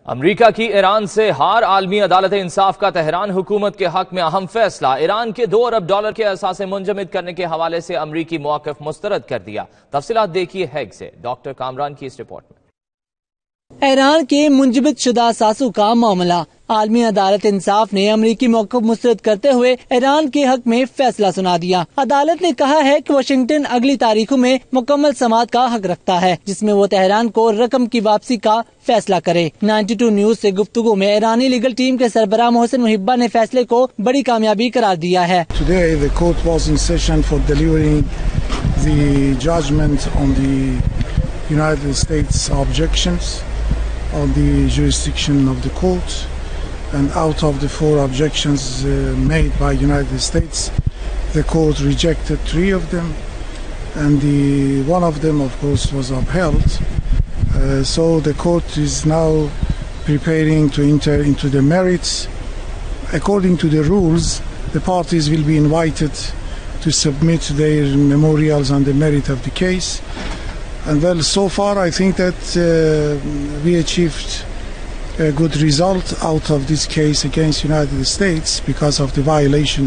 अमरीका की ईरान से हार, आलमी अदालत इंसाफ का तेहरान हुकूमत के हक में अहम फैसला। ईरान के $2 अरब के असासे मुंजमद करने के हवाले से अमरीकी मौक़िफ़ मुस्तरद कर दिया। तफसीलात देखिए हैग से डॉक्टर कामरान की इस रिपोर्ट में। ईरान के मुंजमद शुदा असासों का मामला। आलमी अदालत इंसाफ ने अमरीकी मौक़िफ़ मुस्तरद करते हुए ईरान के हक में फैसला सुना दिया। अदालत ने कहा है कि वाशिंगटन अगली तारीखों में मुकम्मल समाअत का हक रखता है, जिसमें वो तेहरान को रकम की वापसी का फैसला करे। 92 न्यूज से गुफ्तगू में ईरानी लीगल टीम के सरबराह मोहसिन मुहिब्बा ने फैसले को बड़ी कामयाबी करार दिया है। Today the court was in session for delivering the judgment on the United States objections on the jurisdiction of the court, and out of the 4 objections made by United States, the court rejected 3 of them, and one of them of course was upheld. So the court is now preparing to enter into the merits. According to the rules, the parties will be invited to submit their memorials on the merit of the case. And well, so far I think that we achieved a good result out of this case against the United States because of the violation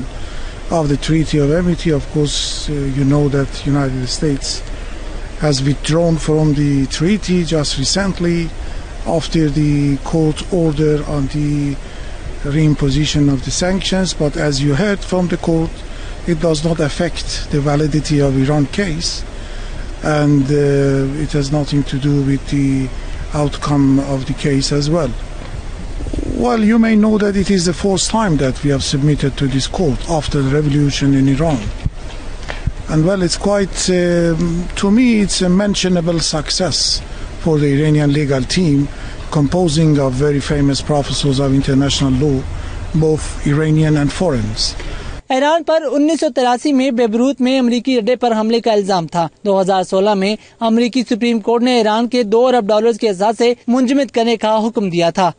of the Treaty of Amity. Of course, you know that the United States has withdrawn from the treaty just recently after the court order on the reimposition of the sanctions. But as you heard from the court, it does not affect the validity of Iran case, and it has nothing to do with the outcome of the case as well. Well, you may know that it is the 4th time that we have submitted to this court after the revolution in Iran. And well, it's quite, to me, it's a mentionable success for the Iranian legal team, composing of very famous professors of international law, both Iranian and foreigners. Iran पर 1983 में बेबरूत में अमरीकी अड्डे पर हमले का इल्जाम था। 2016 में अमरीकी सुप्रीम कोर्ट ने ईरान के $2 अरब के असासे मुंजमद करने का हुक्म दिया था।